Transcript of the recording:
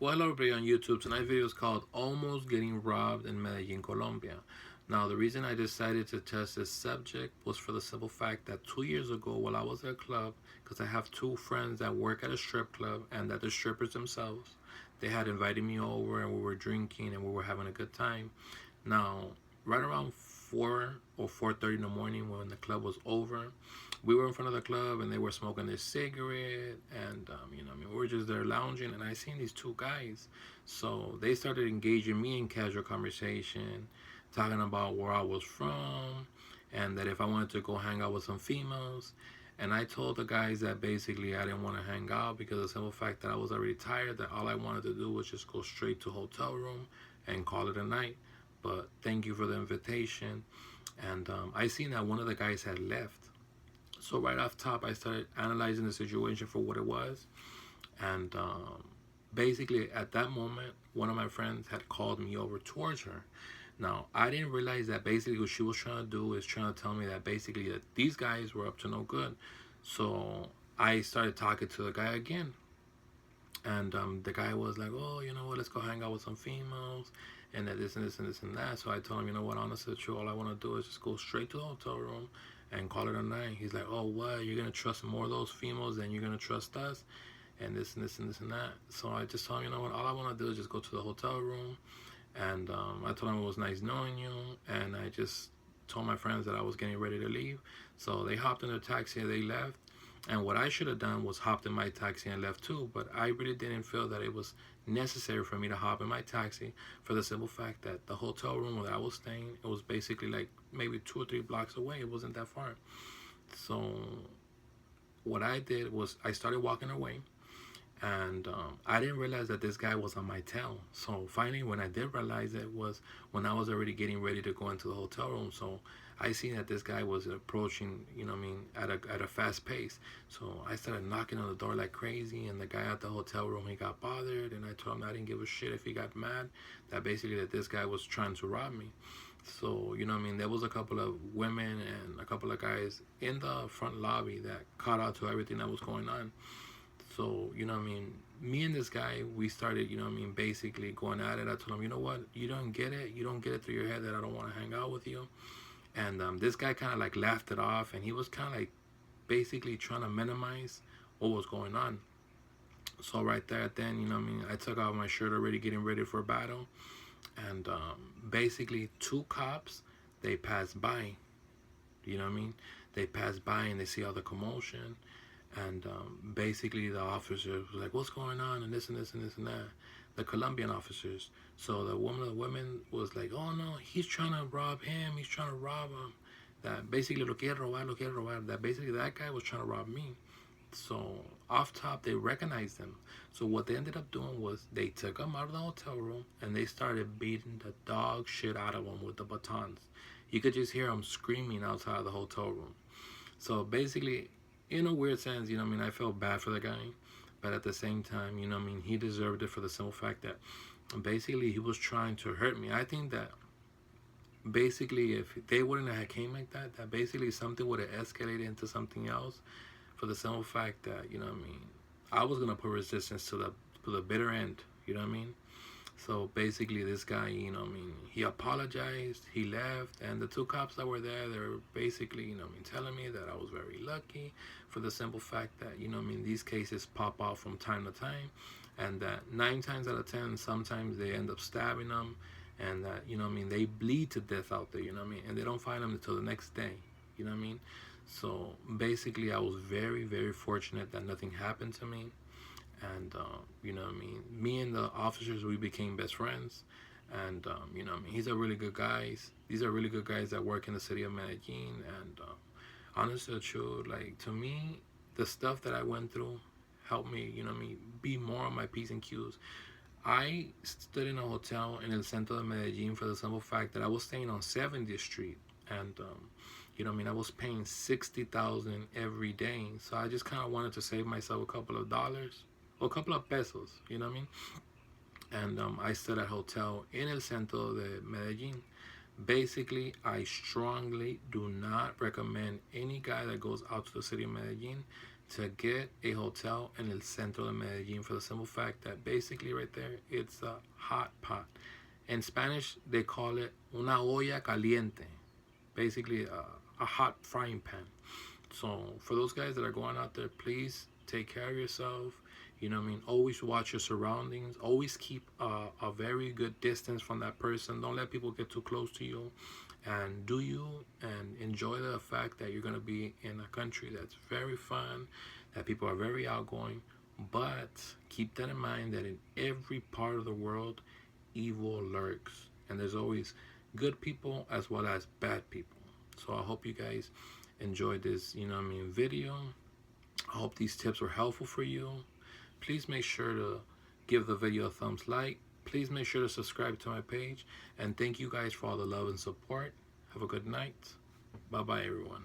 Well, hello everybody on YouTube. Tonight's video is called Almost Getting Robbed in Medellin, Colombia. Now, the reason I decided to test this subject was for the simple fact that 2 years ago, while I was at a club, because I have two friends that work at a strip club and that they're strippers themselves, they had invited me over and we were drinking and we were having a good time. Now, right around 4 or 4:30 in the morning when the club was over, we were in front of the club and they were smoking their cigarette and we were just there lounging and I seen these two guys. So they started engaging me in casual conversation, talking about where I was from and that if I wanted to go hang out with some females. And I told the guys that basically I didn't want to hang out because of the simple fact that I was already tired, that all I wanted to do was just go straight to a hotel room and call it a night. But thank you for the invitation. And I seen that one of the guys had left. So right off top, I started analyzing the situation for what it was. And basically, at that moment, one of my friends had called me over towards her. Now, I didn't realize that basically what she was trying to do is trying to tell me that basically that these guys were up to no good. So I started talking to the guy again. And the guy was like, oh, you know what, let's go hang out with some females and that this and this and this and that. So I told him, you know what, honestly, true, all I want to do is just go straight to the hotel room and call it a night. He's like, oh, what, you're going to trust more of those females than you're going to trust us? And this and this and this and that. So I just told him, you know what, all I want to do is just go to the hotel room. And I told him it was nice knowing you. And I just told my friends that I was getting ready to leave. So they hopped in a taxi and they left. And what I should have done was hopped in my taxi and left too, but I really didn't feel that it was necessary for me to hop in my taxi for the simple fact that the hotel room where I was staying, it was basically like maybe 2 or 3 blocks away. It wasn't that far. So what I did was I started walking away and I didn't realize that this guy was on my tail. So finally, when I did realize it was when I was already getting ready to go into the hotel room. So I seen that this guy was approaching, at a fast pace. So I started knocking on the door like crazy, and the guy at the hotel room, he got bothered, and I told him I didn't give a shit if he got mad, that basically that this guy was trying to rob me. So, there was a couple of women and a couple of guys in the front lobby that caught out to everything that was going on. So, me and this guy, we started, basically going at it. I told him, you know what, you don't get it. You don't get it through your head that I don't want to hang out with you. And this guy kind of like laughed it off, and he was kind of like basically trying to minimize what was going on. So right there, then, I took off my shirt already, getting ready for a battle. And basically, two cops, they passed by. You know what I mean? They passed by and they see all the commotion. And basically, the officers was like, "What's going on?" And this and this and this and that. The Colombian officers. So the woman was like, "Oh no, he's trying to rob him. He's trying to rob him." That basically lo quiere robar, lo quiere robar. That basically that guy was trying to rob me. So off top, they recognized him. So what they ended up doing was they took him out of the hotel room and they started beating the dog shit out of him with the batons. You could just hear him screaming outside of the hotel room. So basically, in a weird sense, I felt bad for the guy, but at the same time, he deserved it for the simple fact that basically he was trying to hurt me. I think that basically if they wouldn't have came like that, that basically something would have escalated into something else for the simple fact that, I was gonna put resistance to the bitter end, you know what I mean? So basically, this guy, he apologized, he left, and the two cops that were there, they were basically, telling me that I was very lucky for the simple fact that, these cases pop off from time to time, and that 9 times out of 10, sometimes they end up stabbing them, and that, they bleed to death out there, and they don't find them until the next day, you know what I mean? So basically, I was very, very fortunate that nothing happened to me. And me and the officers, we became best friends. And he's a really good guys. These are really good guys that work in the city of Medellin. And honestly, true, like to me, the stuff that I went through helped me, be more on my P's and Q's. I stood in a hotel in el centro de Medellin for the simple fact that I was staying on 70th Street, and I was paying 60,000 every day. So I just kind of wanted to save myself a couple of dollars, or a couple of pesos. You know what I mean? And I stayed at a hotel in el centro de Medellin. Basically, I strongly do not recommend any guy that goes out to the city of Medellin to get a hotel in el centro de Medellin for the simple fact that basically right there it's a hot pot. In Spanish they call it una olla caliente, basically a hot frying pan. So for those guys that are going out there, please take care of yourself. You know what I mean? Always watch your surroundings. Always keep a very good distance from that person. Don't let people get too close to you. And do you and enjoy the fact that you're going to be in a country that's very fun, that people are very outgoing. But keep that in mind that in every part of the world, evil lurks. And there's always good people as well as bad people. So I hope you guys enjoyed this, video. I hope these tips were helpful for you. Please make sure to give the video a thumbs like. Please make sure to subscribe to my page. And thank you guys for all the love and support. Have a good night. Bye-bye, everyone.